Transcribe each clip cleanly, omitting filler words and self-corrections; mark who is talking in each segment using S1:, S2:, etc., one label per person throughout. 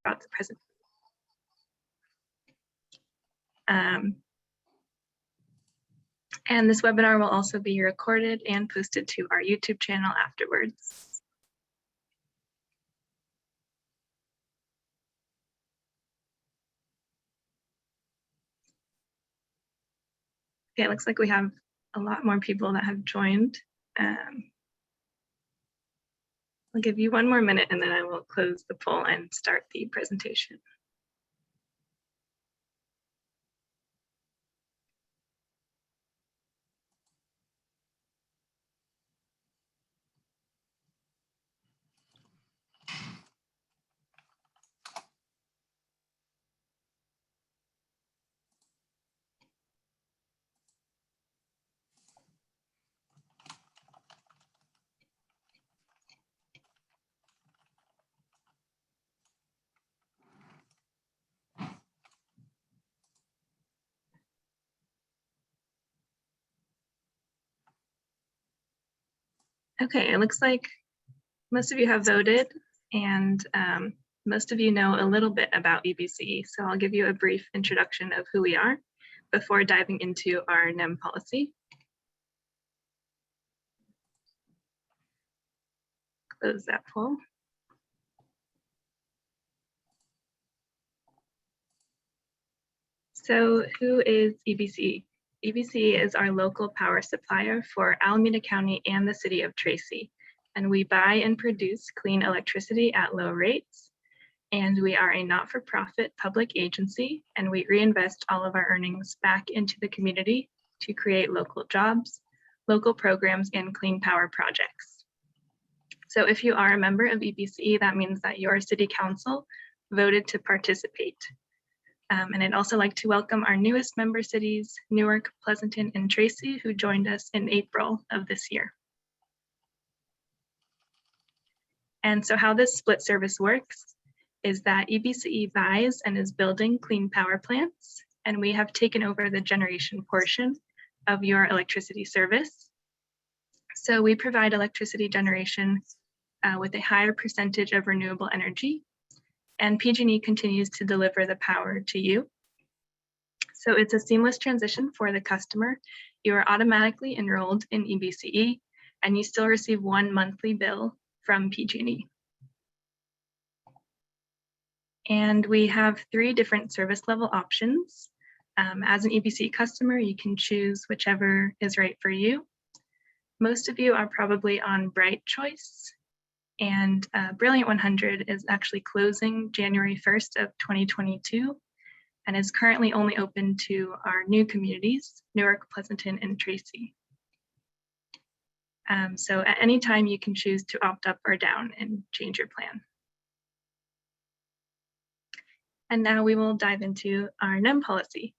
S1: throughout the presentation. And this webinar will also be recorded and posted to our YouTube channel afterwards. Okay, it looks like we have a lot more people that have joined. I'll give you one more minute and then I will close the poll and start the presentation. Okay, it looks like most of you have voted and most of you know a little bit about Ebce. So I'll give you a brief introduction of who we are before diving into our NEM policy. Close that poll. So who is Ebce? Ebce is our local power supplier for Alameda County and the city of Tracy. And we buy and produce clean electricity at low rates. And we are a not-for-profit public agency, and we reinvest all of our earnings back into the community to create local jobs, local programs, and clean power projects. So if you are a member of Ebce, that means that your city council voted to participate. And I'd also like to welcome our newest member cities, Newark, Pleasanton, and Tracy, who joined us in April of this year. And so how this split service works is that Ebce buys and is building clean power plants, and we have taken over the generation portion of your electricity service. So we provide electricity generation with a higher percentage of renewable energy, and PG&E continues to deliver the power to you. So it's a seamless transition for the customer. You are automatically enrolled in Ebce, and you still receive one monthly bill from PG&E. And we have 3 different service level options. As an Ebce customer, you can choose whichever is right for you. Most of you are probably on Bright Choice, and Brilliant 100 is actually closing January 1st of 2022 and is currently only open to our new communities, Newark, Pleasanton, and Tracy. So at any time you can choose to opt up or down and change your plan. And now we will dive into our NEM policy.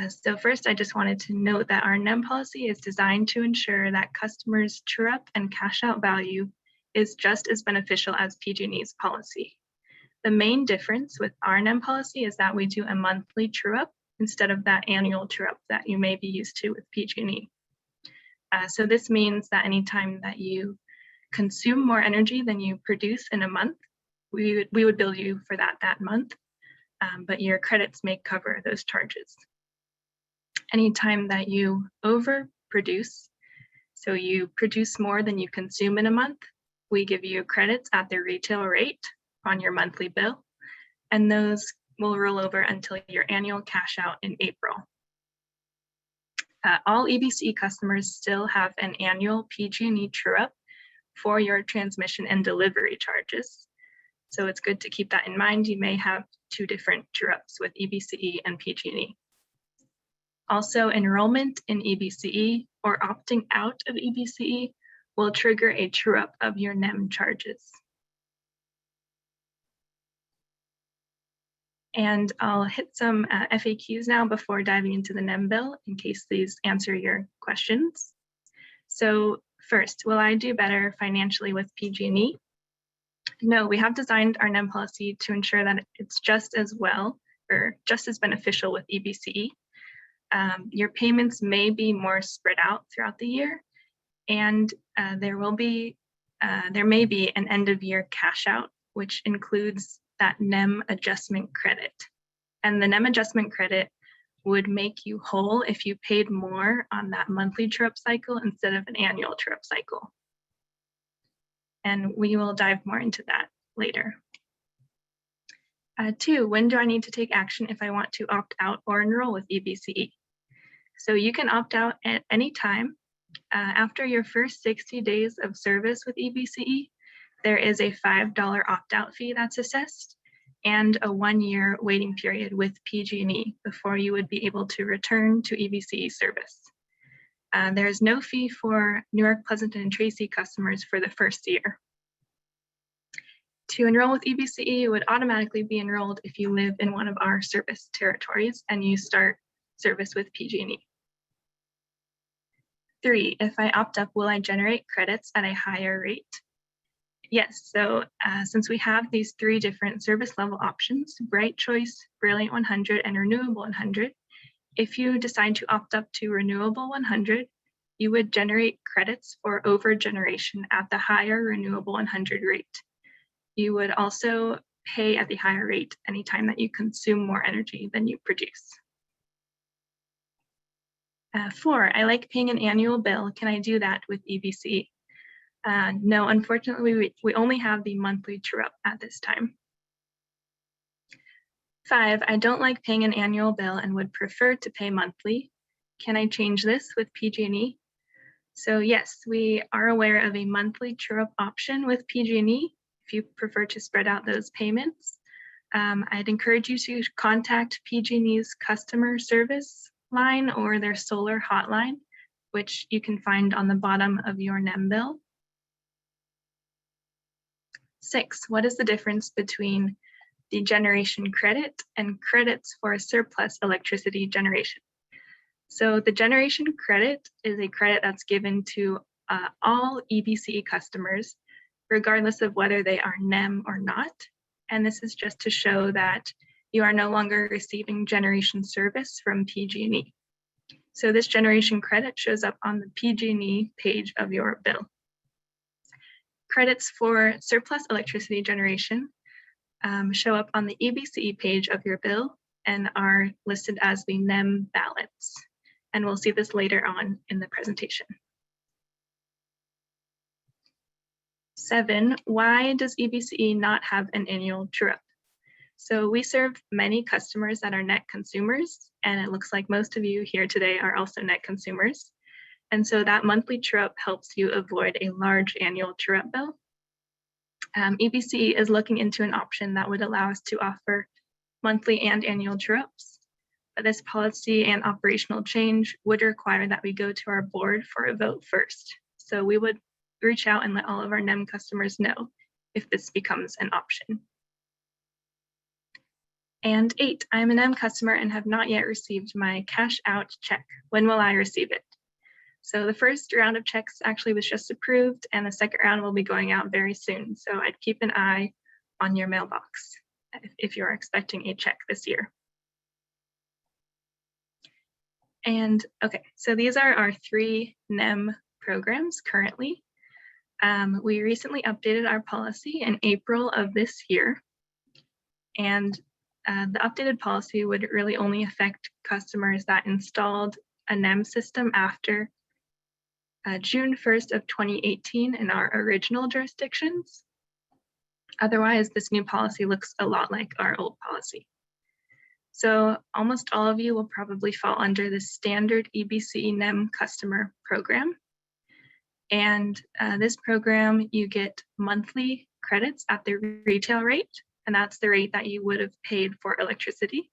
S1: So first, I just wanted to note that our NEM policy is designed to ensure that customers' true-up and cash-out value is just as beneficial as PG&E's policy. The main difference with our NEM policy is that we do a monthly true-up instead of that annual true-up that you may be used to with PG&E. So this means that anytime that you consume more energy than you produce in a month, we would bill you for that month, but your credits may cover those charges. Anytime that you overproduce, so you produce more than you consume in a month, we give you credits at the retail rate on your monthly bill, and those will roll over until your annual cash out in April. All Ebce customers still have an annual PG&E true-up for your transmission and delivery charges. So it's good to keep that in mind. You may have 2 different true-ups with Ebce and PG&E. Also, enrollment in Ebce or opting out of Ebce will trigger a true-up of your NEM charges. And I'll hit some FAQs now before diving into the NEM bill in case these answer your questions. So first, will I do better financially with PG&E? No, we have designed our NEM policy to ensure that it's just as well or just as beneficial with Ebce. Your payments may be more spread out throughout the year, and there may be an end of year cash out, which includes that NEM adjustment credit. And the NEM adjustment credit would make you whole if you paid more on that monthly true-up cycle instead of an annual true-up cycle. And we will dive more into that later. 2, when do I need to take action if I want to opt out or enroll with Ebce? So you can opt out at any time. After your first 60 days of service with Ebce, there is a $5 opt-out fee that's assessed and a 1-year waiting period with PG&E before you would be able to return to Ebce service. There is no fee for Newark, Pleasanton, and Tracy customers for the first year. To enroll with Ebce, you would automatically be enrolled if you live in one of our service territories and you start service with PG&E. 3, if I opt up, will I generate credits at a higher rate? Yes, so since we have these 3 different service level options, Bright Choice, Brilliant 100, and Renewable 100, if you decide to opt up to Renewable 100, you would generate credits for over generation at the higher Renewable 100 rate. You would also pay at the higher rate anytime that you consume more energy than you produce. 4, I like paying an annual bill. Can I do that with Ebce? No, unfortunately, we only have the monthly true-up at this time. 5, I don't like paying an annual bill and would prefer to pay monthly. Can I change this with PG&E? So yes, we are aware of a monthly true-up option with PG&E if you prefer to spread out those payments. I'd encourage you to contact PG&E's customer service line or their solar hotline, which you can find on the bottom of your NEM bill. 6, what is the difference between the generation credit and credits for surplus electricity generation? So the generation credit is a credit that's given to all Ebce customers, regardless of whether they are NEM or not. And this is just to show that you are no longer receiving generation service from PG&E. So this generation credit shows up on the PG&E page of your bill. Credits for surplus electricity generation show up on the Ebce page of your bill and are listed as the Nem Balance. And we'll see this later on in the presentation. 7, why does Ebce not have an annual true-up? So we serve many customers that are net consumers, and it looks like most of you here today are also net consumers. And so that monthly true-up helps you avoid a large annual true-up bill. Ebce is looking into an option that would allow us to offer monthly and annual true-ups. But this policy and operational change would require that we go to our board for a vote first. So we would reach out and let all of our NEM customers know if this becomes an option. And 8, I'm a NEM customer and have not yet received my cash out check. When will I receive it? So the first round of checks actually was just approved, and the second round will be going out very soon. So I'd keep an eye on your mailbox if you're expecting a check this year. And okay, so these are our 3 NEM programs currently. We recently updated our policy in April of this year, and the updated policy would really only affect customers that installed a NEM system after June 1st of 2018 in our original jurisdictions. Otherwise, this new policy looks a lot like our old policy. So almost all of you will probably fall under the standard Ebce NEM customer program. And this program, you get monthly credits at the retail rate, and that's the rate that you would have paid for electricity.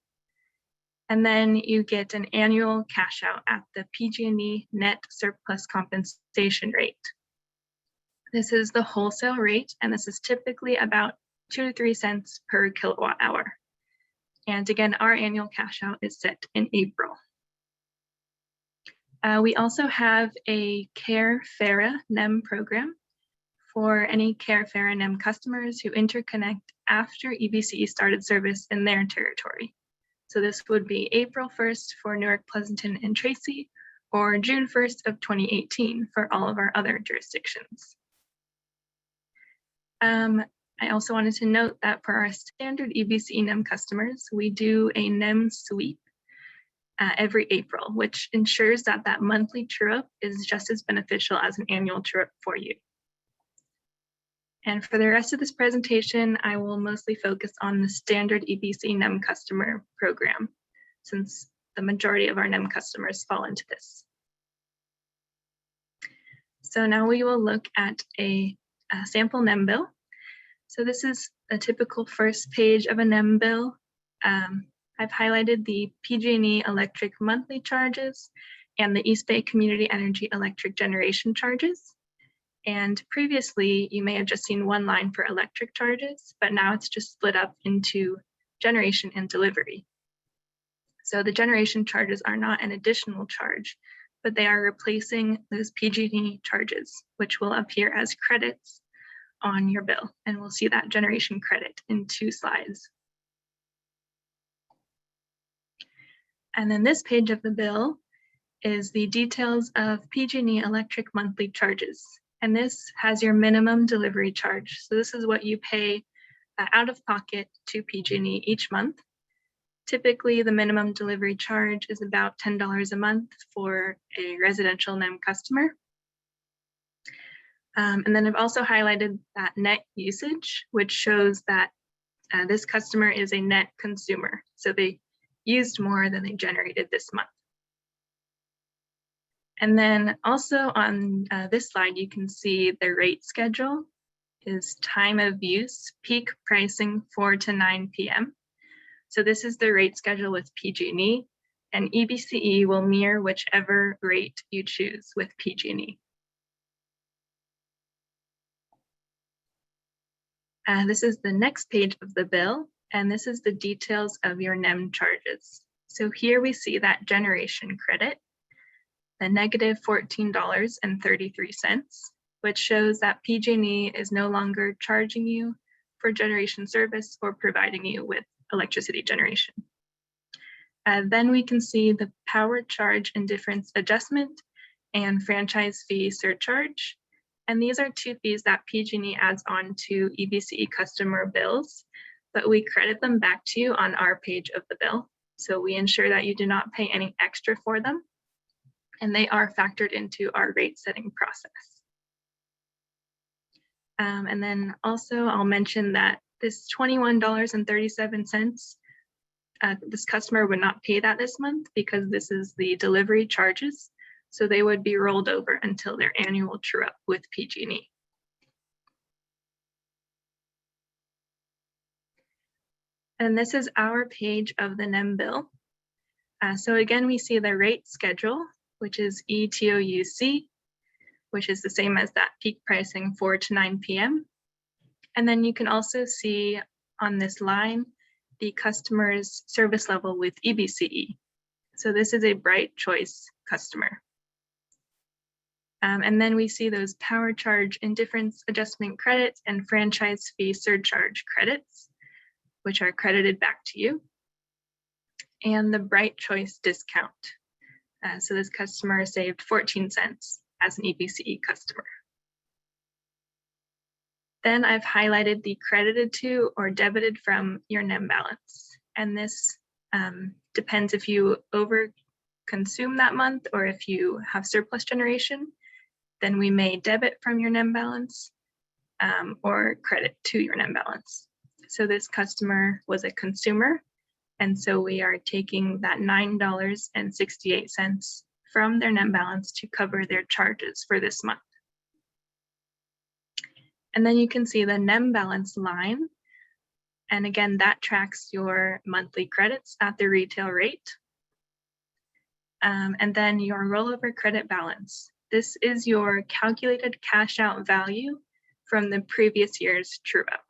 S1: And then you get an annual cash out at the PG&E net surplus compensation rate. This is the wholesale rate, and this is typically about 2 to 3 cents per kilowatt hour. And again, our annual cash out is set in April. We also have a CARE-FARA NEM program for any CARE-FARA NEM customers who interconnect after Ebce started service in their territory. So this would be April 1st for Newark, Pleasanton, and Tracy, or June 1st of 2018 for all of our other jurisdictions. I also wanted to note that for our standard Ebc Nem customers, we do a Nem sweep every April, which ensures that that monthly true-up is just as beneficial as an annual true-up for you. And for the rest of this presentation, I will mostly focus on the standard Ebc Nem customer program, since the majority of our Nem customers fall into this. So now we will look at a sample Nem bill. So this is a typical first page of a Nem bill. I've highlighted the PG&E electric monthly charges and the East Bay Community Energy electric generation charges. And previously, you may have just seen one line for electric charges, but now it's just split up into generation and delivery. So the generation charges are not an additional charge, but they are replacing those PG&E charges, which will appear as credits on your bill. And we'll see that generation credit in 2 slides. And then this page of the bill is the details of PG&E electric monthly charges. And this has your minimum delivery charge. So this is what you pay out of pocket to PG&E each month. Typically, the minimum delivery charge is about $10 a month for a residential Nem customer. And then I've also highlighted that net usage, which shows that this customer is a net consumer. So they used more than they generated this month. And then also on this slide, you can see the rate schedule is time of use, peak pricing 4 to 9 p.m. So this is the rate schedule with PG&E, and EBCE will mirror whichever rate you choose with PG&E. This is the next page of the bill, and this is the details of your Nem charges. So here we see that generation credit, the negative $14.33, which shows that PG&E is no longer charging you for generation service or providing you with electricity generation. Then we can see the power charge and difference adjustment and franchise fee surcharge. And these are 2 fees that PG&E adds on to EBCE customer bills, but we credit them back to you on our page of the bill. So we ensure that you do not pay any extra for them, and they are factored into our rate setting process. And then also I'll mention that this $21.37, this customer would not pay that this month because this is the delivery charges. So they would be rolled over until their annual true-up with PG&E. And this is our page of the Nem bill. So again, we see the rate schedule, which is ETOUC, which is the same as that peak pricing 4 to 9 p.m. And then you can also see on this line, the customer's service level with EBCE. So this is a bright choice customer. And then we see those power charge indifference adjustment credits and franchise fee surcharge credits, which are credited back to you, and the bright choice discount. So this customer saved 14 cents as an EBCE customer. Then I've highlighted the credited to or debited from your Nem balance. And this depends if you over consume that month or if you have surplus generation, then we may debit from your Nem balance or credit to your Nem balance. So this customer was a consumer, and so we are taking that $9.68 from their Nem balance to cover their charges for this month. And then you can see the Nem balance line. And again, that tracks your monthly credits at the retail rate. And then your rollover credit balance. This is your calculated cash out value from the previous year's true up.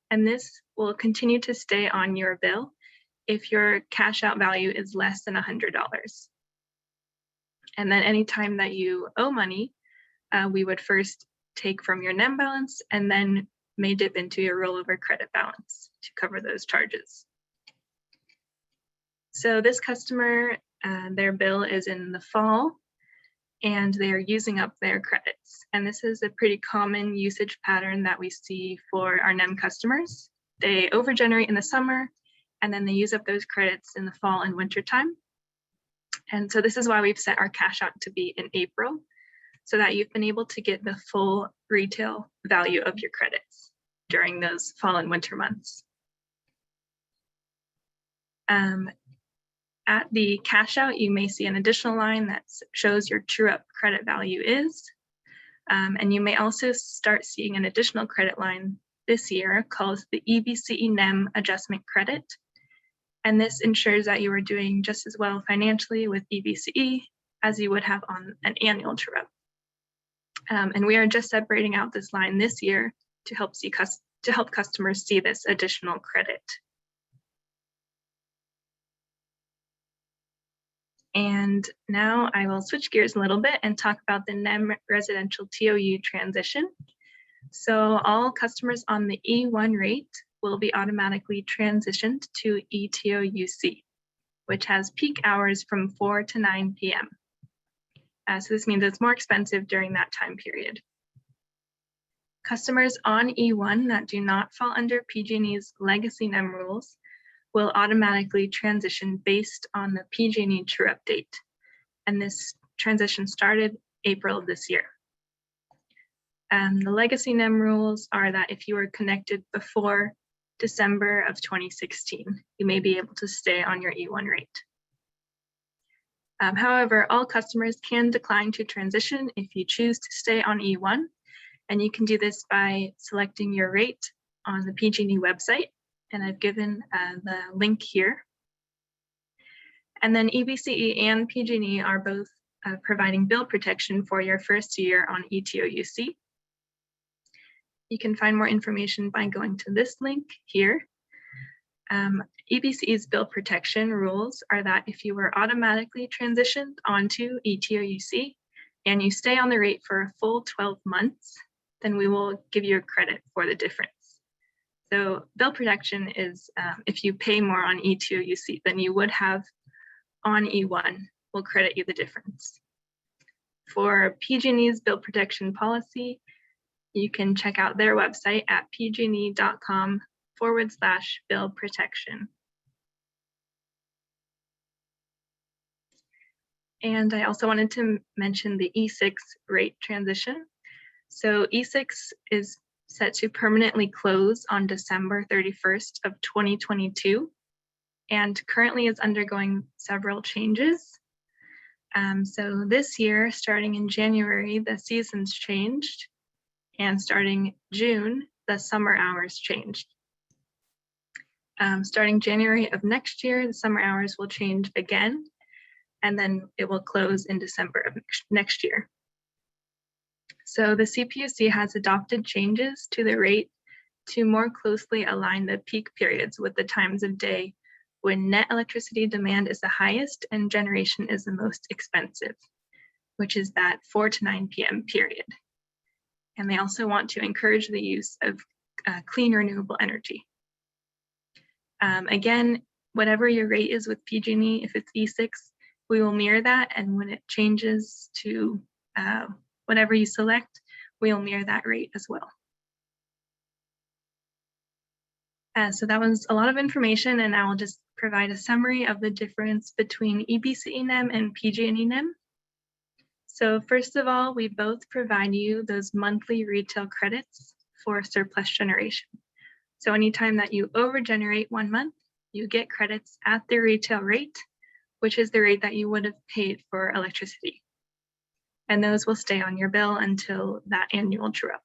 S1: And this will continue to stay on your bill if your cash out value is less than $100. And then anytime that you owe money, we would first take from your Nem balance and then may dip into your rollover credit balance to cover those charges. So this customer, their bill is in the fall, and they are using up their credits. And this is a pretty common usage pattern that we see for our NEM customers. They overgenerate in the summer, and then they use up those credits in the fall and winter time. And so this is why we've set our cash out to be in April, so that you've been able to get the full retail value of your credits during those fall and winter months. At the cash out, you may see an additional line that shows your true up credit value is. And you may also start seeing an additional credit line this year called the Ebce NEM adjustment credit. And this ensures that you are doing just as well financially with Ebce as you would have on an annual true up. And we are just separating out this line this year to help customers see this additional credit. And now I will switch gears a little bit and talk about the Nem Residential Tou Transition. So all customers on the E1 rate will be automatically transitioned to ETOUC, which has peak hours from 4 to 9 p.m. So this means it's more expensive during that time period. Customers on E1 that do not fall under PG&E's legacy NEM rules will automatically transition based on the PG&E true up date. And this transition started April of this year. The legacy NEM rules are that if you were connected before December of 2016, you may be able to stay on your E1 rate. However, all customers can decline to transition if you choose to stay on E1, and you can do this by selecting your rate on the PG&E website. And I've given the link here. And then Ebce and PG&E are both providing bill protection for your first year on ETOUC. You can find more information by going to this link here. Ebce's bill protection rules are that if you were automatically transitioned onto ETOUC and you stay on the rate for a full 12 months, then we will give you a credit for the difference. So bill protection is if you pay more on ETOUC than you would have on E1, we'll credit you the difference. For PG&E's bill protection policy, you can check out their website at pgne.com/bill protection. And I also wanted to mention the E6 rate transition. So E6 is set to permanently close on December 31st of 2022 and currently is undergoing several changes. So this year, starting in January, the seasons changed, and starting June, the summer hours changed. Starting January of next year, the summer hours will change again, and then it will close in December of next year. So the CPUC has adopted changes to the rate to more closely align the peak periods with the times of day when net electricity demand is the highest and generation is the most expensive, which is that 4 to 9 p.m. period. And they also want to encourage the use of clean renewable energy. Again, whatever your rate is with PG&E, if it's E6, we will mirror that, and when it changes to whatever you select, we'll mirror that rate as well. So that was a lot of information, and I will just provide a summary of the difference between Ebce NEM and PG&E NEM. So first of all, we both provide you those monthly retail credits for surplus generation. So anytime that you overgenerate 1 month, you get credits at the retail rate, which is the rate that you would have paid for electricity. And those will stay on your bill until that annual true up.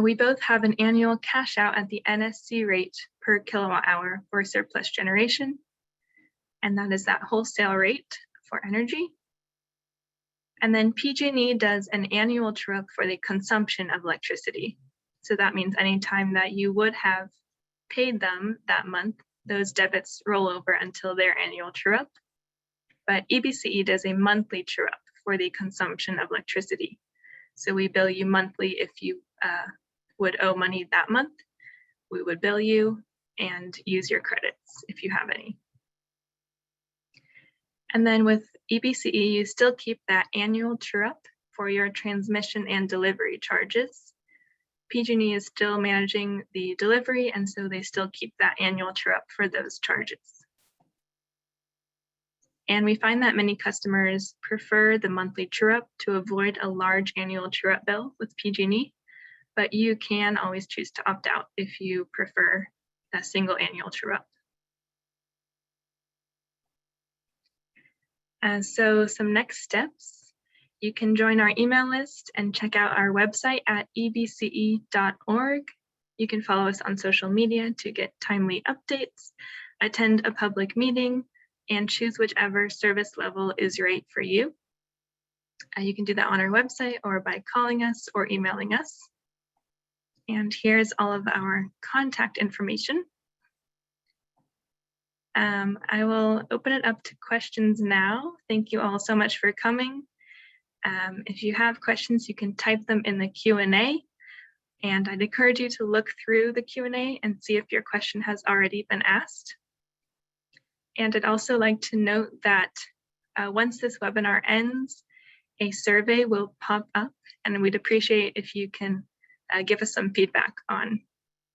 S1: We both have an annual cash out at the NSC rate per kilowatt hour for surplus generation, and that is that wholesale rate for energy. And then PG&E does an annual true up for the consumption of electricity. So that means anytime that you would have paid them that month, those debits roll over until their annual true up. But Ebce does a monthly true up for the consumption of electricity. So we bill you monthly if you would owe money that month. We would bill you and use your credits if you have any. And then with EBCE, you still keep that annual true-up for your transmission and delivery charges. PG&E is still managing the delivery, and so they still keep that annual true-up for those charges. And we find that many customers prefer the monthly true-up to avoid a large annual true-up bill with PG&E, but you can always choose to opt out if you prefer a single annual true-up. So some next steps, you can join our email list and check out our website at ebce.org. You can follow us on social media to get timely updates, attend a public meeting, and choose whichever service level is right for you. You can do that on our website or by calling us or emailing us. And here's all of our contact information. I will open it up to questions now. Thank you all so much for coming. If you have questions, you can type them in the Q&A, and I'd encourage you to look through the Q&A and see if your question has already been asked. And I'd also like to note that once this webinar ends, a survey will pop up, and we'd appreciate if you can give us some feedback on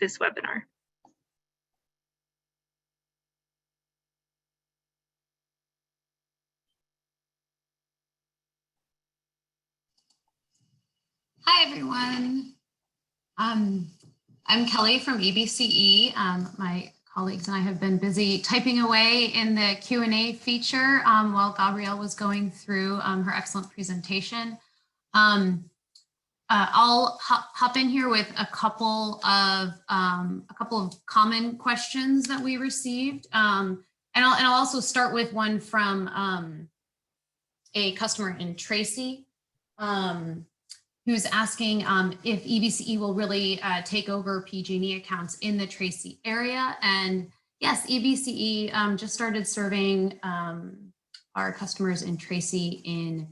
S1: this webinar.
S2: Hi, everyone. I'm Kelly from EBCE. My colleagues and I have been busy typing away in the Q&A feature while Gabrielle was going through her excellent presentation. I'll hop in here with a couple of common questions that we received, and I'll also start with one from a customer in Tracy, who's asking if EBCE will really take over PG&E accounts in the Tracy area. And yes, EBCE just started serving our customers in Tracy in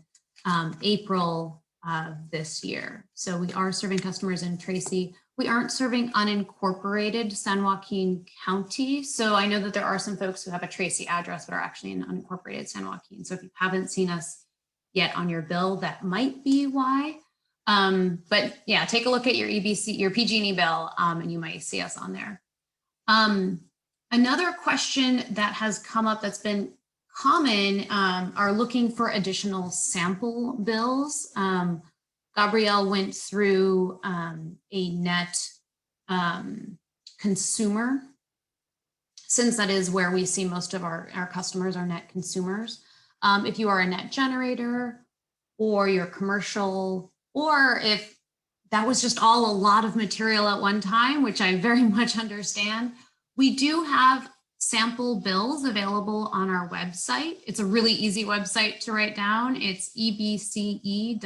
S2: April of this year. So we are serving customers in Tracy. We aren't serving unincorporated San Joaquin County. So I know that there are some folks who have a Tracy address but are actually in unincorporated San Joaquin. So if you haven't seen us yet on your bill, that might be why. But yeah, take a look at your EBC, your PG&E bill, and you might see us on there. Another question that has come up that's been common are looking for additional sample bills. Gabrielle went through a net consumer, since that is where we see most of our customers are net consumers. If you are a net generator or you're commercial, or if that was just all a lot of material at one time, which I very much understand, we do have sample bills available on our website. It's a really easy website to write down. It's ebce.org/NEM.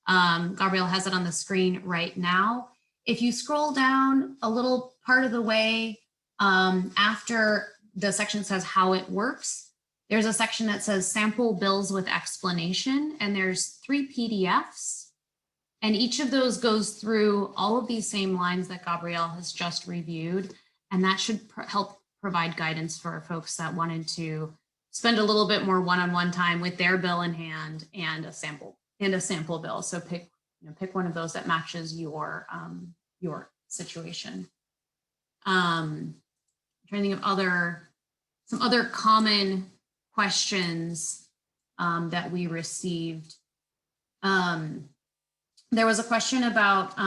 S2: Gabrielle has it on the screen right now. If you scroll down a little part of the way after the section says how it works, there's a section that says sample bills with explanation, and there's 3 PDFs. And each of those goes through all of these same lines that Gabrielle has just reviewed. And that should help provide guidance for folks that wanted to spend a little bit more one-on-one time with their bill in hand and a sample bill. So pick one of those that matches your situation. I'm trying to think of some other common questions that we received. There was a question about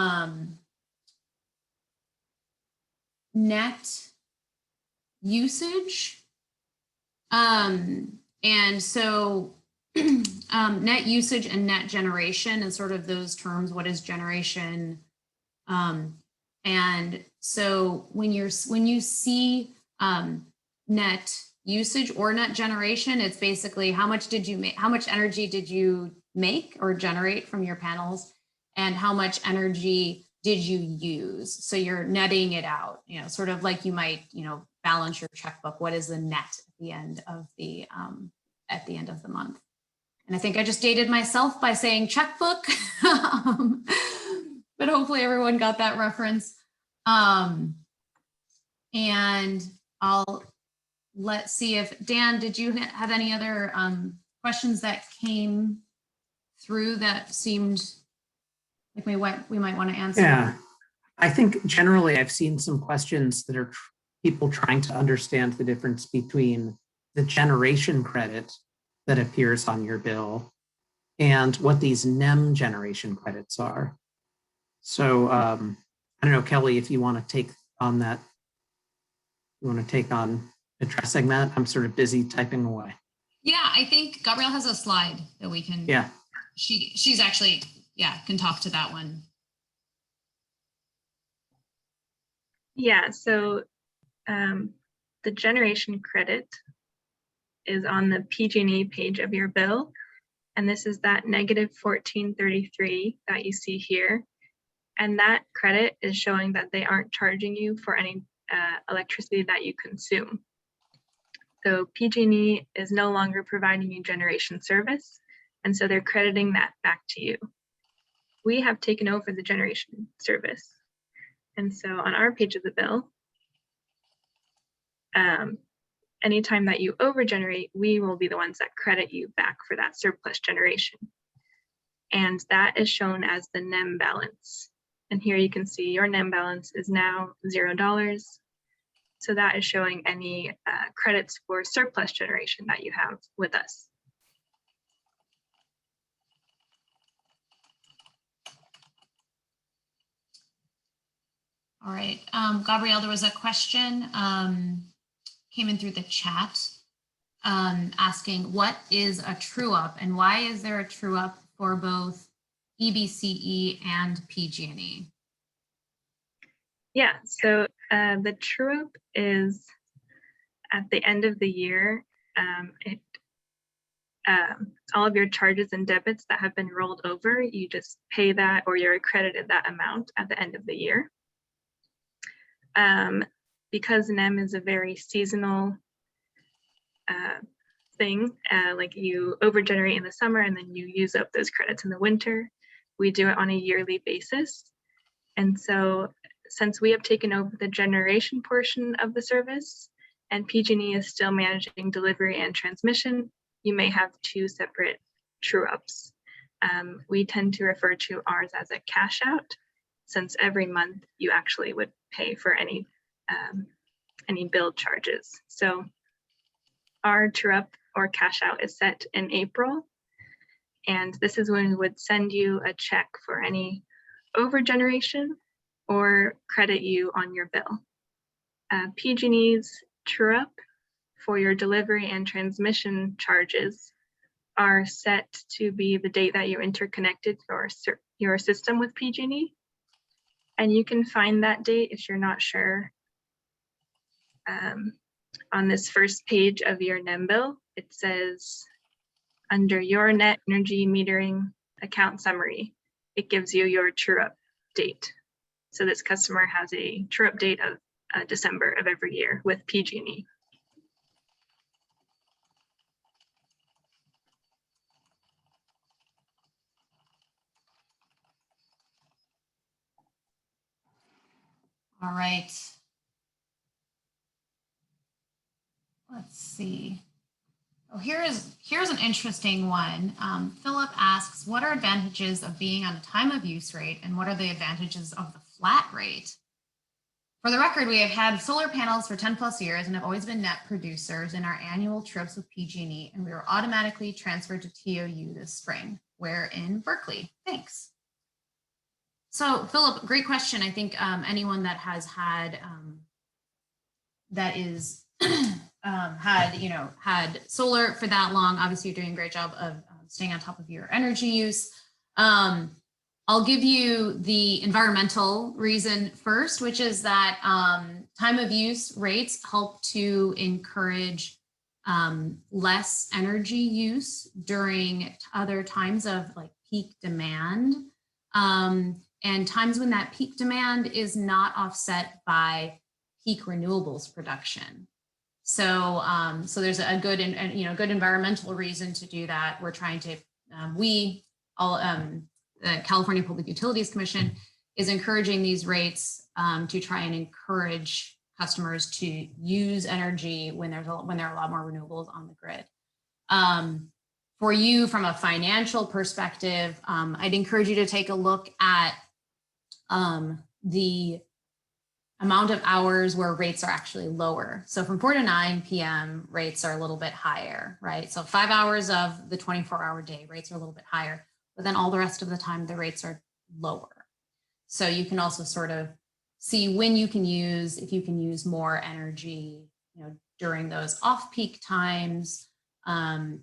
S2: net usage. And so net usage and net generation and sort of those terms, what is generation? And so when you see net usage or net generation, it's basically how much energy did you make or generate from your panels, and how much energy did you use? So you're netting it out, sort of like you might, balance your checkbook. What is the net at the end of the month? And I think I just dated myself by saying checkbook, but hopefully everyone got that reference. And I'll let's see if, Dan, did you have any other questions that came through that seemed like we might want to answer?
S3: Yeah, I think generally I've seen some questions that are people trying to understand the difference between the generation credit that appears on your bill and what these NEM generation credits are. So I don't know, Kelly, if you want to take on that, you want to take on addressing that? I'm sort of busy typing away.
S2: Yeah, I think Gabrielle has a slide that we can,
S3: yeah.
S2: She's actually, can talk to that one.
S1: Yeah, so the generation credit is on the PG&E page of your bill. And this is that negative 1433 that you see here. And that credit is showing that they aren't charging you for any electricity that you consume. So PG&E is no longer providing you generation service. And so they're crediting that back to you. We have taken over the generation service. And so on our page of the bill, anytime that you overgenerate, we will be the ones that credit you back for that surplus generation. And that is shown as the NEM balance. And here you can see your NEM balance is now $0. So that is showing any credits for surplus generation that you have with us.
S2: All right, Gabrielle, there was a question came in through the chat asking what is a true up and why is there a true up for both EBCE and PG&E?
S1: Yeah, so the true up is at the end of the year, all of your charges and debits that have been rolled over, you just pay that or you're accredited that amount at the end of the year. Because NEM is a very seasonal thing, like you overgenerate in the summer and then you use up those credits in the winter, we do it on a yearly basis. And so since we have taken over the generation portion of the service and PG&E is still managing delivery and transmission, you may have two separate true ups. We tend to refer to ours as a cash out, since every month you actually would pay for any bill charges. So our true up or cash out is set in April. And this is when we would send you a check for any overgeneration or credit you on your bill. PG&E's true up for your delivery and transmission charges are set to be the date that you interconnected your system with PG&E. And you can find that date if you're not sure. On this first page of your NEM bill, it says under your net energy metering account summary, it gives you your true up date. So this customer has a true up date of December of every year with PG&E.
S2: All right. Let's see. Oh, here's an interesting one. Philip asks, what are advantages of being on a time of use rate and what are the advantages of the flat rate? For the record, we have had solar panels for 10 plus years and have always been net producers in our annual trips with PG&E, and we were automatically transferred to TOU this spring. We're in Berkeley. Thanks. So Philip, great question. I think anyone that has had had solar for that long, obviously you're doing a great job of staying on top of your energy use. I'll give you the environmental reason first, which is that time of use rates help to encourage less energy use during other times of like peak demand. And times when that peak demand is not offset by peak renewables production. So, so there's a good and good environmental reason to do that. We're trying to, the California Public Utilities Commission is encouraging these rates to try and encourage customers to use energy when there are a lot more renewables on the grid. For you, from a financial perspective, I'd encourage you to take a look at the amount of hours where rates are actually lower. So from 4 to 9 p.m. rates are a little bit higher, right? So 5 hours of the 24-hour day rates are a little bit higher, but then all the rest of the time the rates are lower. So you can also sort of see when you can use, if you can use more energy, you know, during those off-peak times. You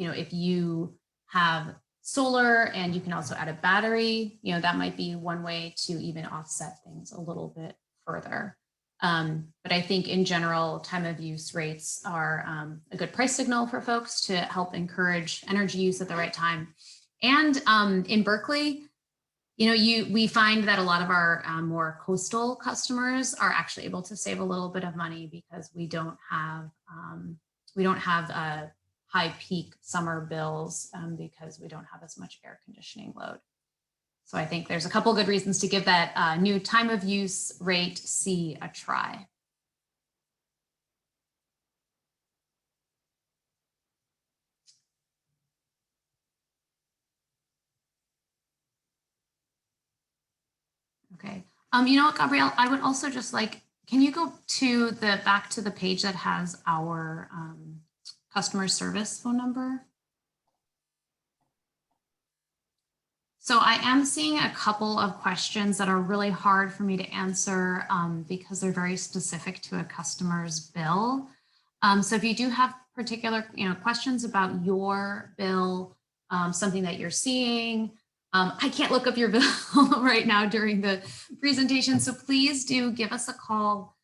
S2: know, if you have solar and you can also add a battery, you know, that might be one way to even offset things a little bit further. But I think in general, time of use rates are a good price signal for folks to help encourage energy use at the right time. And in Berkeley, you know, we find that a lot of our more coastal customers are actually able to save a little bit of money because we don't have high peak summer bills because we don't have as much air conditioning load. So I think there's a couple good reasons to give that new time of use rate C a try. Okay. You know what, Gabrielle, I would also just like, can you go to back to the page that has our customer service phone number? So I am seeing a couple of questions that are really hard for me to answer because they're very specific to a customer's bill. So if you do have particular, you know, questions about your bill, something that you're seeing, I can't look up your bill right now during the presentation, so please do give us a call.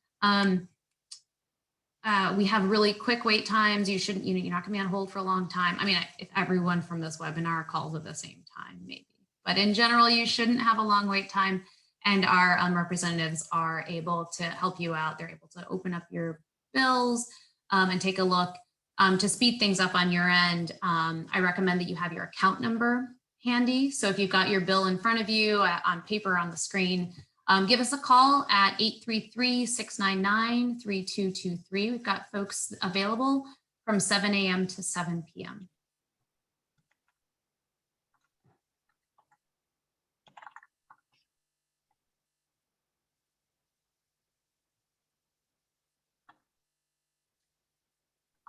S2: We have really quick wait times. You shouldn't, you know, you're not gonna be on hold for a long time. I mean, if everyone from this webinar calls at the same time, maybe. But in general, you shouldn't have a long wait time, and our representatives are able to help you out. They're able to open up your bills and take a look. To speed things up on your end, I recommend that you have your account number handy. So if you've got your bill in front of you on paper on the screen, give us a call at 833-699-3223. We've got folks available from 7 a.m. to 7 p.m.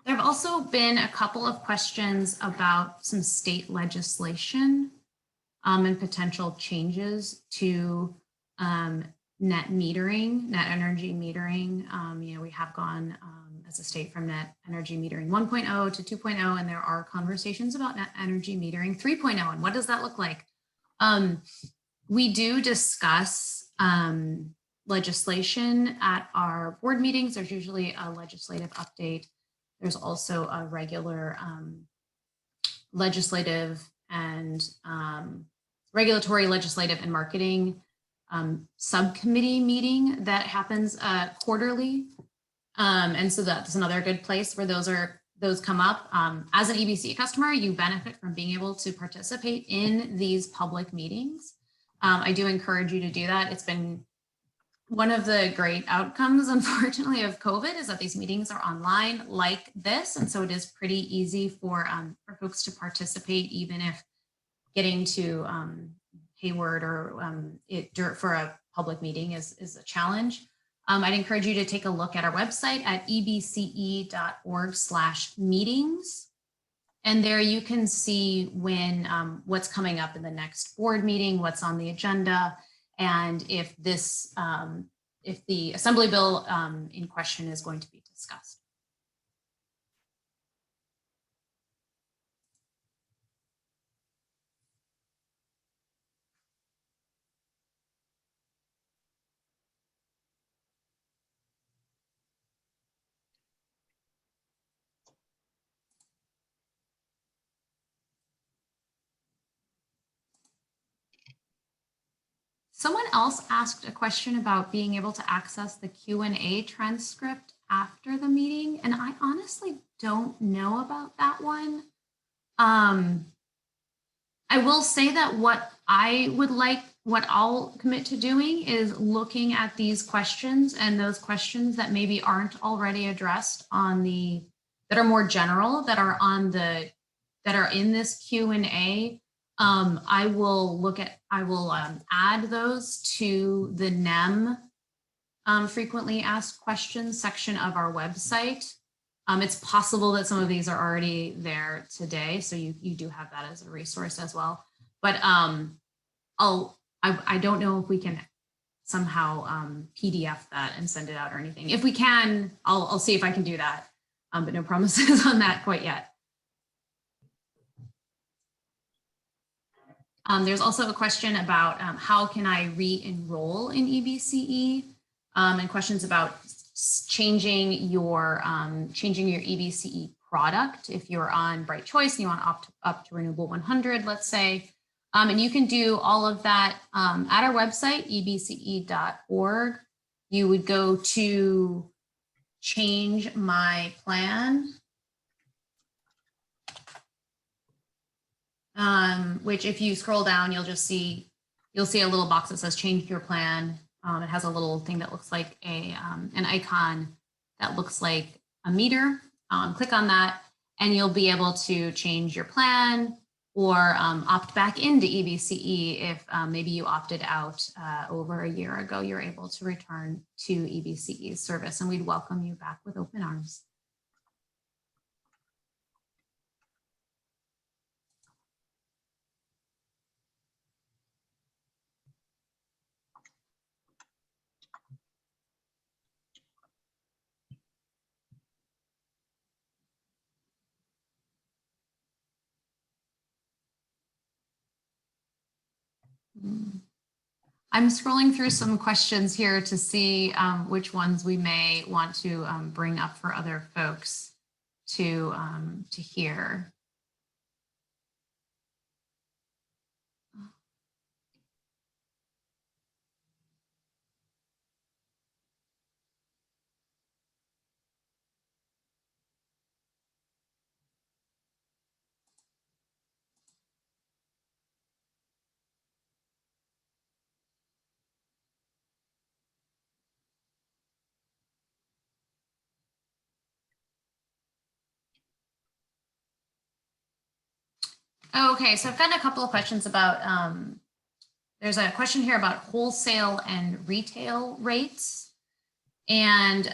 S2: There have also been a couple of questions about some state legislation and potential changes to net metering, net energy metering. You know, we have gone as a state from net energy metering 1.0 to 2.0, and there are conversations about net energy metering 3.0, and what does that look like? We do discuss legislation at our board meetings. There's usually a legislative update. There's also a regular legislative and regulatory, legislative, and marketing subcommittee meeting that happens quarterly. And so that's another good place where those come up. As an Ebc customer, you benefit from being able to participate in these public meetings. I do encourage you to do that. It's been one of the great outcomes, unfortunately, of COVID is that these meetings are online like this. And so it is pretty easy for folks to participate, even if getting to Hayward or for a public meeting is a challenge. I'd encourage you to take a look at our website at ebce.org/meetings. And there you can see when what's coming up in the next board meeting, what's on the agenda, and if this, if the assembly bill in question is going to be discussed. Someone else asked a question about being able to access the Q&A transcript after the meeting, and I honestly don't know about that one. I will say that what I'll commit to doing is looking at these questions and those questions that maybe aren't already addressed that are more general, that are in this Q&A. I will add those to the NEM frequently asked questions section of our website. It's possible that some of these are already there today, so you do have that as a resource as well. But I don't know if we can somehow PDF that and send it out or anything. If we can, I'll see if I can do that, but no promises on that quite yet. There's also a question about how can I re-enroll in Ebce, and questions about changing your Ebce product if you're on Bright Choice and you want to opt up to Renewable 100, let's say. And you can do all of that at our website, ebce.org. You would go to change my plan, which if you scroll down, you'll see a little box that says change your plan. It has a little thing that looks like an icon that looks like a meter. Click on that and you'll be able to change your plan or opt back into Ebce if maybe you opted out over a year ago. You're able to return to Ebce's service, and we'd welcome you back with open arms. I'm scrolling through some questions here to see which ones we may want to bring up for other folks to hear. Okay, so I've gotten a couple of questions about, there's a question here about wholesale and retail rates. And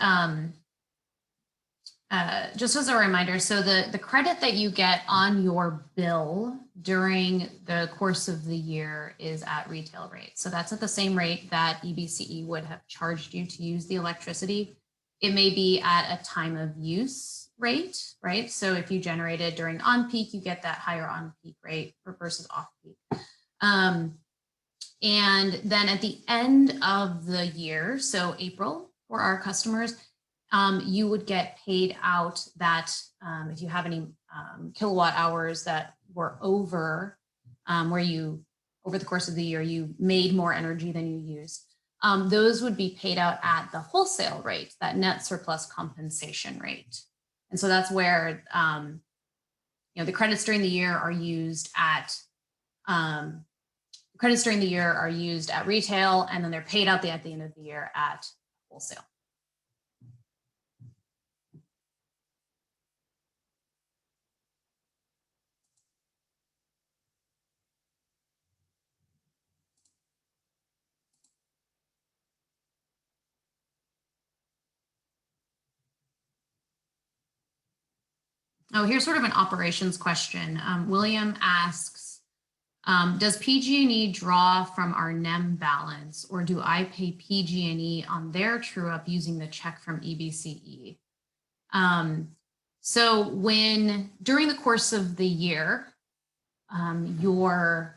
S2: just as a reminder, so the credit that you get on your bill during the course of the year is at retail rate. So that's at the same rate that Ebce would have charged you to use the electricity. It may be at a time of use rate, right? So if you generated during on-peak, you get that higher on-peak rate versus off-peak. And then at the end of the year, so April for our customers, you would get paid out that if you have any kilowatt hours that were over, where you, over the course of the year, you made more energy than you used, those would be paid out at the wholesale rate, that net surplus compensation rate. And so that's where, the credits during the year are used at, retail, and then they're paid out at the end of the year at wholesale. Oh, here's sort of an operations question. William asks, does PG&E draw from our NEM balance, or do I pay PG&E on their true up using the check from Ebce? So when, during the course of the year, your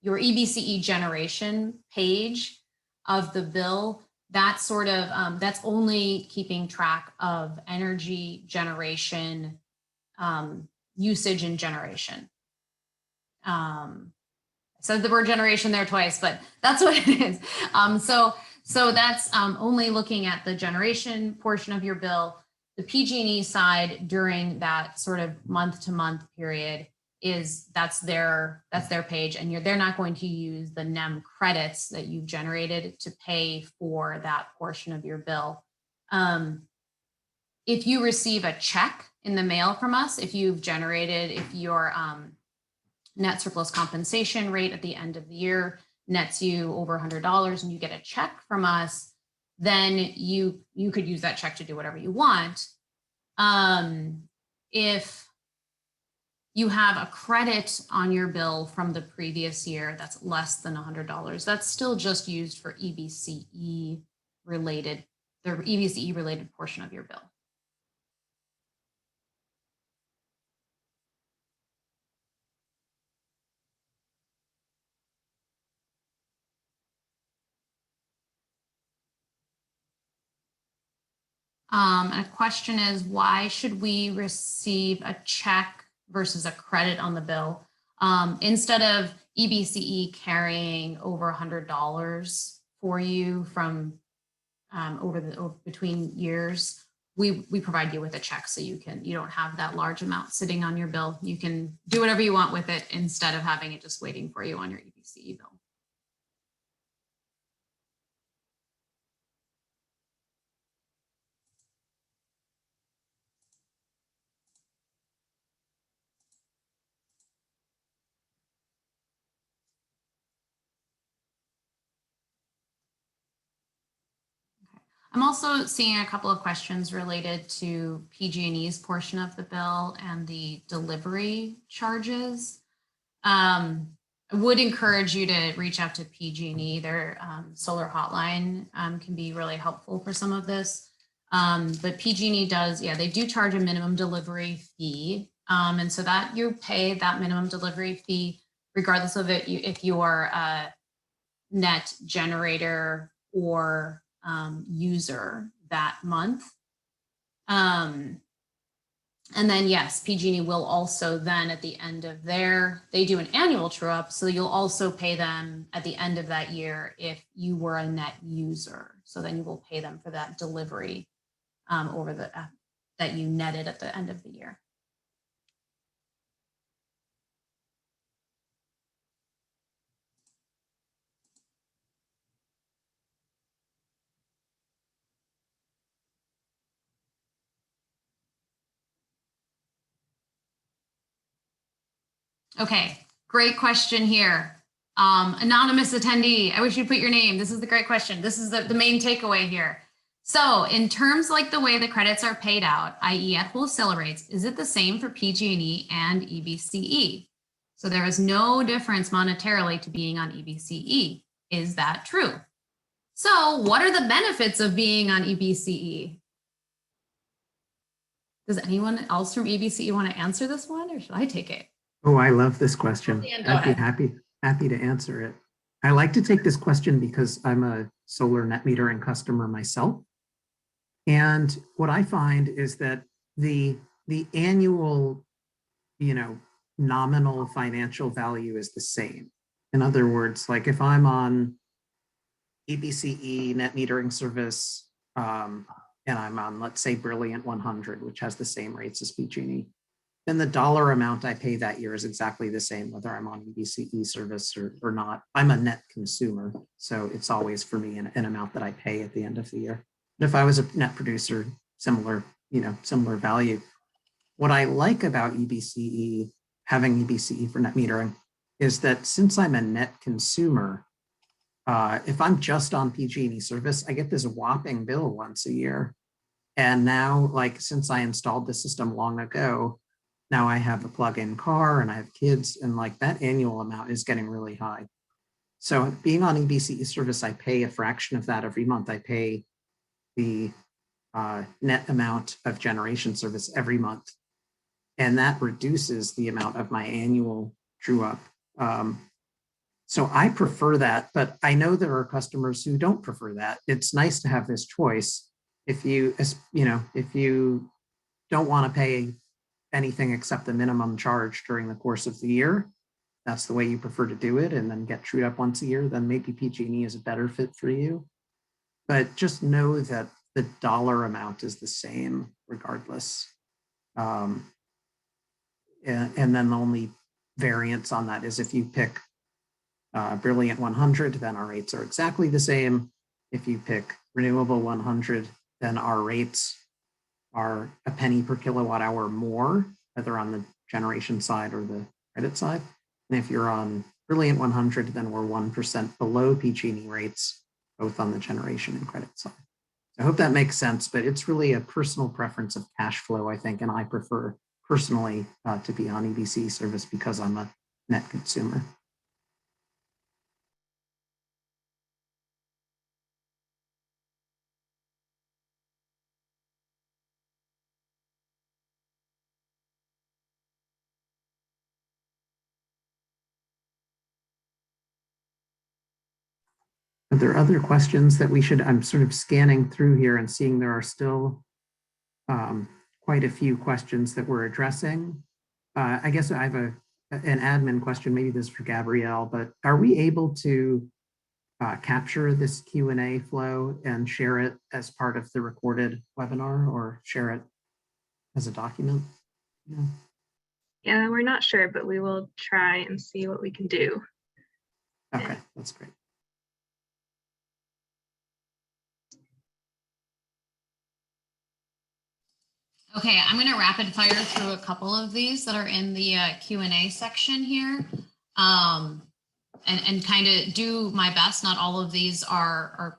S2: Ebce generation page of the bill, that's sort of, that's only keeping track of energy generation, usage and generation. I said the word generation there twice, but that's what it is. So that's only looking at the generation portion of your bill. The PG&E side during that sort of month-to-month period that's their page, and they're not going to use the NEM credits that you've generated to pay for that portion of your bill. If you receive a check in the mail from us, if your net surplus compensation rate at the end of the year nets you over $100 and you get a check from us, then you could use that check to do whatever you want. If you have a credit on your bill from the previous year that's less than $100, that's still just used for EBCE related, the EBCE related portion of your bill. And a question is, why should we receive a check versus a credit on the bill? Instead of EBCE carrying over $100 for you from between years, we provide you with a check, so you don't have that large amount sitting on your bill. You can do whatever you want with it instead of having it just waiting for you on your EBCE bill. I'm also seeing a couple of questions related to PG&E's portion of the bill and the delivery charges. I would encourage you to reach out to PG&E. Their solar hotline can be really helpful for some of this. But PG&E does, they do charge a minimum delivery fee. And so that you pay that minimum delivery fee regardless of it, if you are a net generator or user that month. And then yes, PG&E will also then at the end of they do an annual true up, so you'll also pay them at the end of that year if you were a net user. So then you will pay them for that delivery that you netted at the end of the year. Okay, great question here. Anonymous attendee, I wish you'd put your name. This is the great question. This is the main takeaway here. So in terms like the way the credits are paid out, i.e. at wholesale rates, is it the same for PG&E and EBCE? So there is no difference monetarily to being on EBCE. Is that true? So what are the benefits of being on EBCE? Does anyone else from EBCE want to answer this one, or should I take it?
S3: Oh, I love this question. I'd be happy to answer it. I like to take this question because I'm a solar net metering customer myself. And what I find is that the annual, nominal financial value is the same. In other words, like if I'm on EBCE net metering service, and I'm on, let's say, Brilliant 100, which has the same rates as PG&E, then the dollar amount I pay that year is exactly the same, whether I'm on EBCE service or not. I'm a net consumer, so it's always for me an amount that I pay at the end of the year. But if I was a net producer, similar value. What I like about EBCE, having EBCE for net metering, is that since I'm a net consumer, if I'm just on PG&E service, I get this whopping bill once a year. And now, since I installed the system long ago, now I have a plug-in car and I have kids, and that annual amount is getting really high. So being on EBCE service, I pay a fraction of that every month. I pay the net amount of generation service every month. And that reduces the amount of my annual true up. So I prefer that, but I know there are customers who don't prefer that. It's nice to have this choice. If you don't want to pay anything except the minimum charge during the course of the year, that's the way you prefer to do it, and then get trued up once a year, then maybe PG&E is a better fit for you. But just know that the dollar amount is the same regardless. And then the only variance on that is if you pick Brilliant 100, then our rates are exactly the same. If you pick Renewable 100, then our rates are a penny per kilowatt hour more, whether on the generation side or the credit side. And if you're on Brilliant 100, then we're 1% below PG&E rates, both on the generation and credit side. So I hope that makes sense, but it's really a personal preference of cash flow, I think, and I prefer personally to be on EBC service because I'm a net consumer. Are there other questions that we should, I'm sort of scanning through here and seeing there are still quite a few questions that we're addressing. I guess I have an admin question, maybe this is for Gabrielle, but are we able to capture this Q&A flow and share it as part of the recorded webinar or share it as a document? Yeah.
S1: Yeah, we're not sure, but we will try and see what we can do.
S3: Okay, that's great.
S2: Okay, I'm going to rapid fire through a couple of these that are in the Q&A section here, and kind of do my best. Not all of these are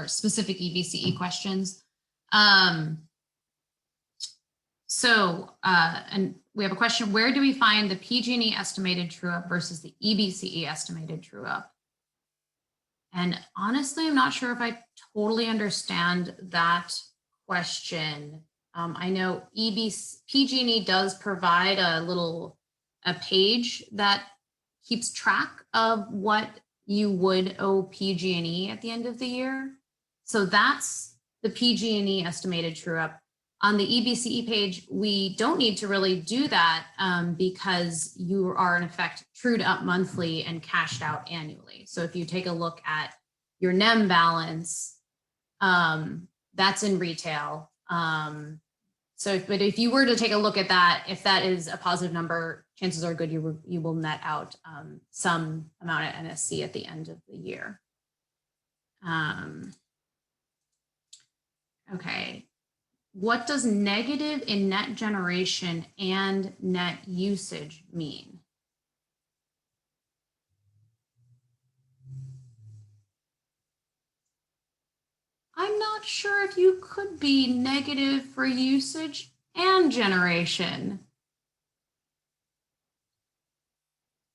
S2: specific EBCE questions. And we have a question: where do we find the PG&E estimated true up versus the EBCE estimated true up? And honestly, I'm not sure if I totally understand that question. I know PG&E does provide a page that keeps track of what you would owe PG&E at the end of the year. So that's the PG&E estimated true up. On the EBCE page, we don't need to really do that because you are in effect trued up monthly and cashed out annually. So if you take a look at your NEM balance, that's in retail. But if you were to take a look at that, if that is a positive number, chances are good you will net out some amount at NSC at the end of the year. Okay, what does negative in net generation and net usage mean? I'm not sure if you could be negative for usage and generation.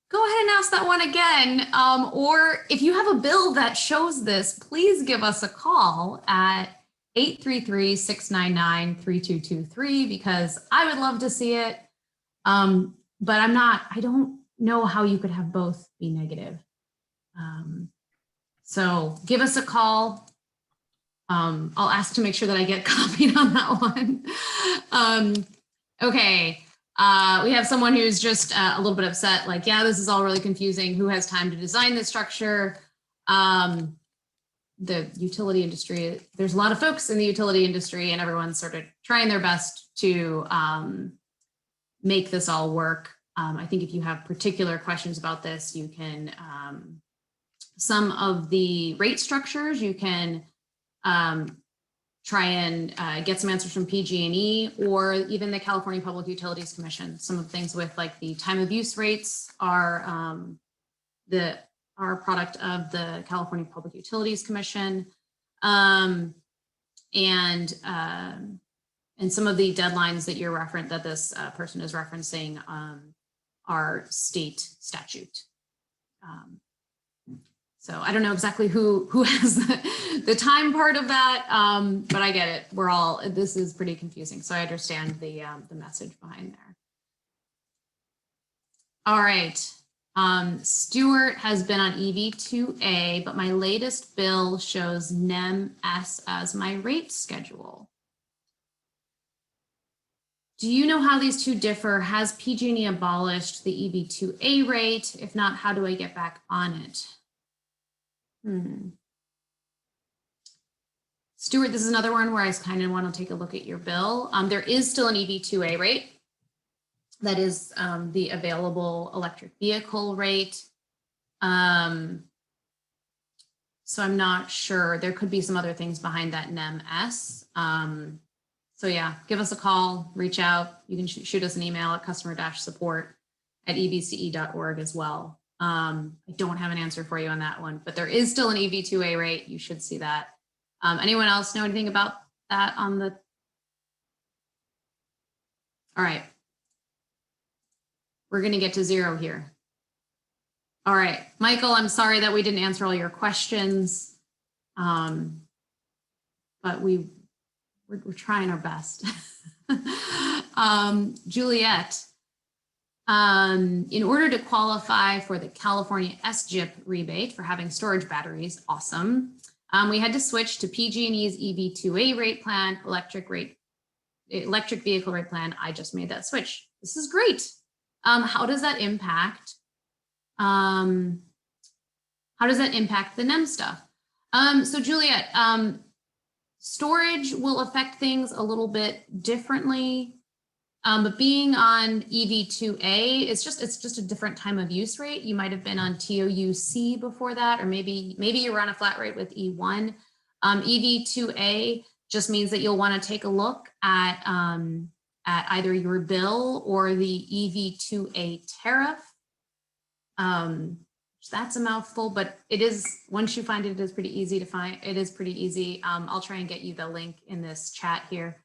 S2: Go ahead and ask that one again. Or if you have a bill that shows this, please give us a call at 833-699-3223 because I would love to see it. But I don't know how you could have both be negative. So give us a call. I'll ask to make sure that I get copied on that one. Okay, we have someone who's just a little bit upset, like, yeah, this is all really confusing. Who has time to design this structure? The utility industry, there's a lot of folks in the utility industry and everyone's sort of trying their best to make this all work. I think if you have particular questions about this, you can, some of the rate structures, you can try and get some answers from PG&E or even the California Public Utilities Commission. Some of the things with like the time of use rates are a product of the California Public Utilities Commission. And some of the deadlines that that this person is referencing are state statute. So I don't know exactly who has the time part of that, but I get it. This is pretty confusing. So I understand the message behind there. All right. Stuart has been on EV2A, but my latest bill shows NEM-S as my rate schedule. Do you know how these two differ? Has PG&E abolished the EV2A rate? If not, how do I get back on it? Stuart, this is another one where I kind of want to take a look at your bill. There is still an EV2A rate. That is the available electric vehicle rate. So I'm not sure. There could be some other things behind that NEM-S. So yeah, give us a call, reach out. You can shoot us an email at customer-support@ebce.org as well. I don't have an answer for you on that one, but there is still an EV2A rate. You should see that. Anyone else know anything about that on the? All right. We're going to get to 0 here. All right, Michael, I'm sorry that we didn't answer all your questions, but we're trying our best. Juliet, in order to qualify for the California SGIP rebate for having storage batteries, awesome. We had to switch to PG&E's EV2A rate plan, electric vehicle rate plan. I just made that switch. This is great. How does that impact? How does that impact the NEM stuff? So Juliet, storage will affect things a little bit differently, but being on EV2A, it's just a different time of use rate. You might have been on TOUC before that, or maybe you were on a flat rate with E1. EV2A just means that you'll want to take a look at either your bill or the EV2A tariff. That's a mouthful, but it is, once you find it, it is pretty easy to find. It is pretty easy. I'll try and get you the link in this chat here.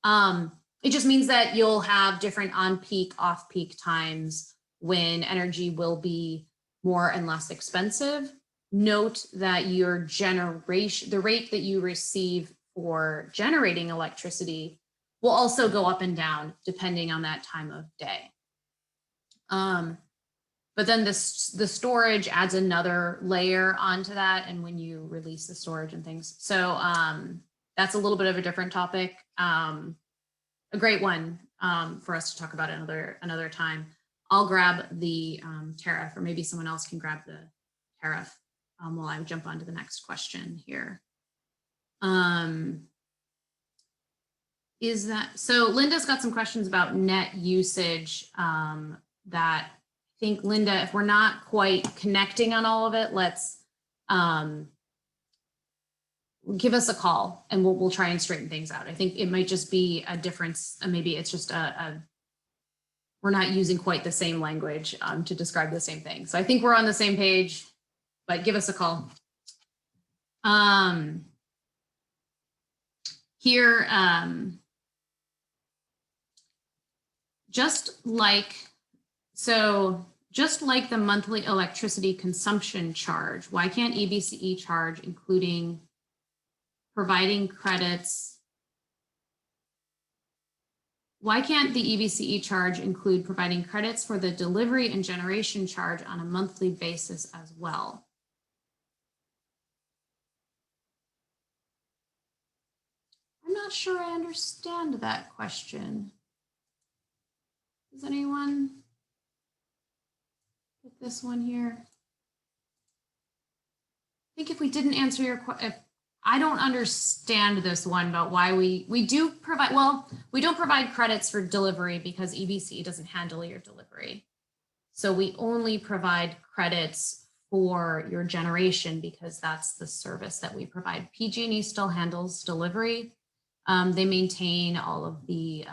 S2: It just means that you'll have different on-peak, off-peak times when energy will be more and less expensive. Note that your generation, the rate that you receive for generating electricity will also go up and down depending on that time of day. But then the storage adds another layer onto that, and when you release the storage and things. So that's a little bit of a different topic. A great one for us to talk about another time. I'll grab the tariff, or maybe someone else can grab the tariff while I jump on to the next question here. Is that, so Linda's got some questions about net usage that I think, Linda, if we're not quite connecting on all of it, let's give us a call and we'll try and straighten things out. I think it might just be a difference. Maybe it's just we're not using quite the same language to describe the same thing. So I think we're on the same page, but give us a call. Here, just like the monthly electricity consumption charge, why can't EBCE charge including providing credits? Why can't the EBCE charge include providing credits for the delivery and generation charge on a monthly basis as well? I'm not sure I understand that question. Does anyone get this one here? I think if we didn't answer your question, I don't understand this one about why we do provide, well, we don't provide credits for delivery because EBC doesn't handle your delivery. So we only provide credits for your generation because that's the service that we provide. PG&E still handles delivery. They maintain all of the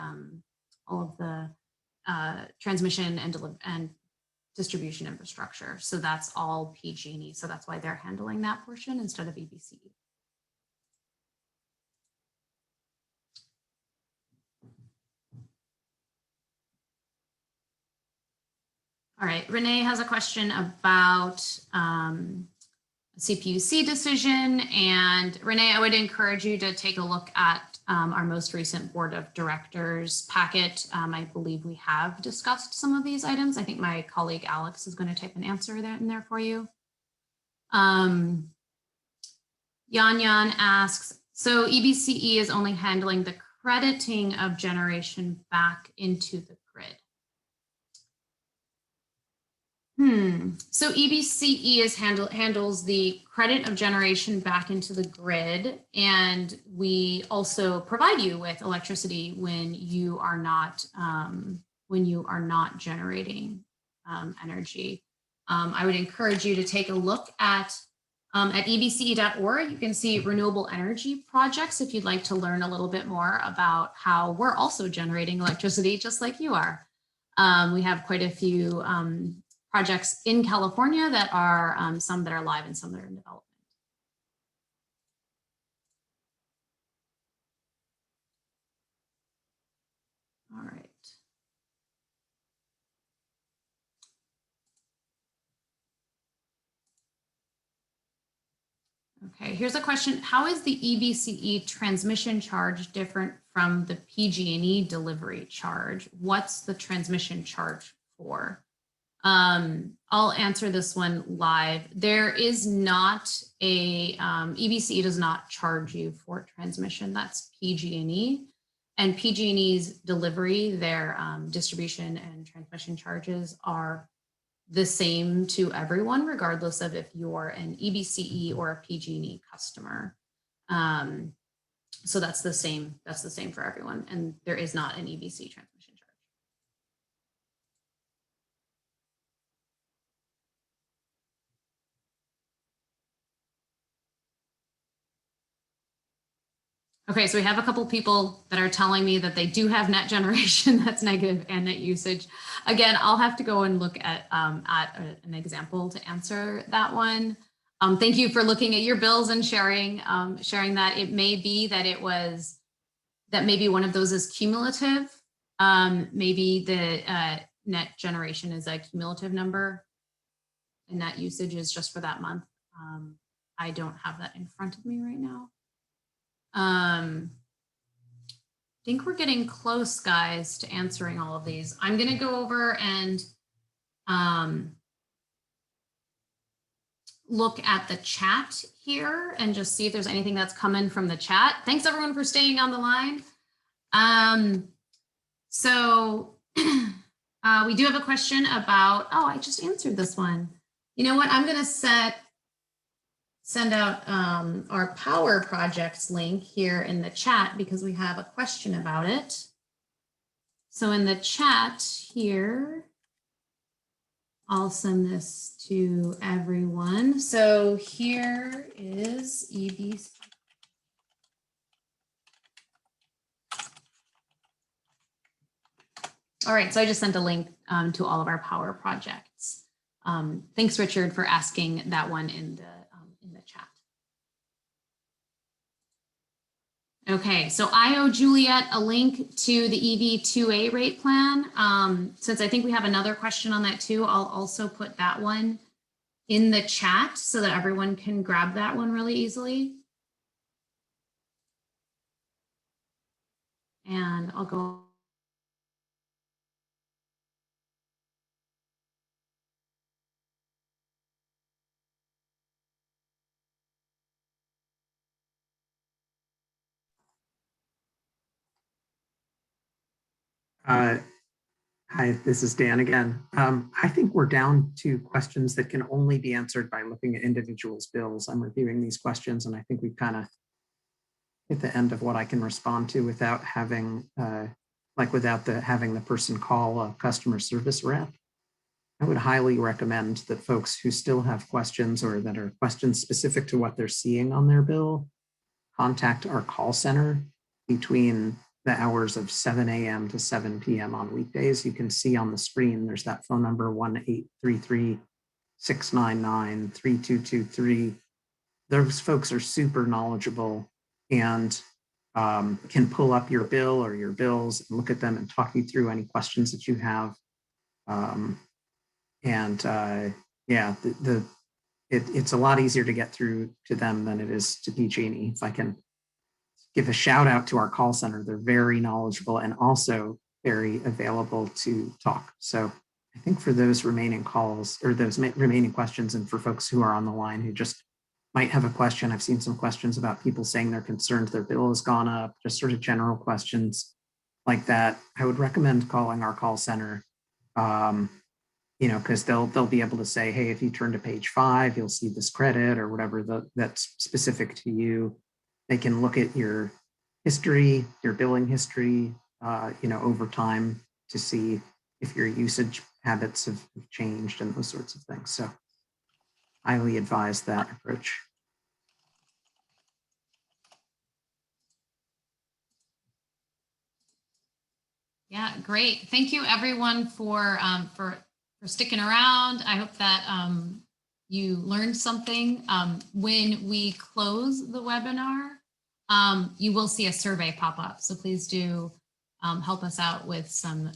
S2: transmission and distribution infrastructure. So that's all PG&E. So that's why they're handling that portion instead of EBC. All right, Renee has a question about a CPUC decision. And Renee, I would encourage you to take a look at our most recent Board of Directors packet. I believe we have discussed some of these items. I think my colleague Alex is going to type an answer in there for you. Yan Yan asks, so EBCE is only handling the crediting of generation back into the grid. So EBCE handles the credit of generation back into the grid, and we also provide you with electricity when you are not when you are not generating energy. I would encourage you to take a look at ebce.org. You can see renewable energy projects if you'd like to learn a little bit more about how we're also generating electricity just like you are. We have quite a few projects in California that are some that are live and some that are in development. All right. Okay, here's a question. How is the EBCE transmission charge different from the PG&E delivery charge? What's the transmission charge for? I'll answer this one live. There is not a, EBCE does not charge you for transmission. That's PG&E. And PG&E's delivery, their distribution and transmission charges are the same to everyone, regardless of if you're an EBCE or a PG&E customer. So that's the same for everyone. And there is not an EBC transmission charge. Okay, so we have a couple people that are telling me that they do have net generation that's negative and net usage. Again, I'll have to go and look at an example to answer that one. Thank you for looking at your bills and sharing that. It may be that maybe one of those is cumulative. Maybe the net generation is a cumulative number and net usage is just for that month. I don't have that in front of me right now. I think we're getting close, guys, to answering all of these. I'm going to go over and look at the chat here and just see if there's anything that's coming from the chat. Thanks everyone for staying on the line. So we do have a question about, oh, I just answered this one. You know what? I'm going to send out our power projects link here in the chat because we have a question about it. So in the chat here, I'll send this to everyone. So here is EBC. All right, so I just sent a link to all of our power projects. Thanks, Richard, for asking that one in the chat. Okay, so I owe Juliet a link to the EV2A rate plan. Since I think we have another question on that too, I'll also put that one in the chat so that everyone can grab that one really easily. And I'll go.
S3: Hi, this is Dan again. I think we're down to questions that can only be answered by looking at individuals' bills. I'm reviewing these questions and I think we've kind of hit the end of what I can respond to without having, having the person call a customer service rep. I would highly recommend that folks who still have questions or that are questions specific to what they're seeing on their bill contact our call center between the hours of 7 a.m. to 7 p.m. on weekdays. You can see on the screen, there's that phone number 1-833-699-3223. Those folks are super knowledgeable and can pull up your bill or your bills and look at them and talk you through any questions that you have. Yeah, it's a lot easier to get through to them than it is to PG&E. If I can give a shout out to our call center, they're very knowledgeable and also very available to talk. So I think for those remaining calls or those remaining questions, and for folks who are on the line who just might have a question, I've seen some questions about people saying they're concerned their bill has gone up, just sort of general questions like that. I would recommend calling our call center, because they'll be able to say, hey, if you turn to page 5, you'll see this credit or whatever that's specific to you. They can look at your history, your billing history, over time to see if your usage habits have changed and those sorts of things. So highly advise that approach.
S2: Yeah, great. Thank you everyone for sticking around. I hope that you learned something. When we close the webinar, you will see a survey pop up. So please do help us out with some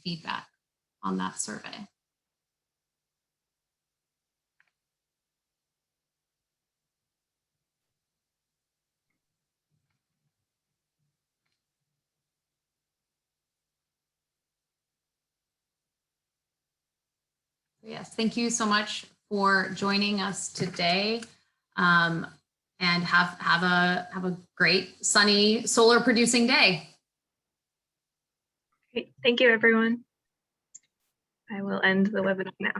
S2: feedback on that survey. Yes, thank you so much for joining us today. And have a great sunny solar producing day.
S1: Great. Thank you, everyone. I will end the webinar now.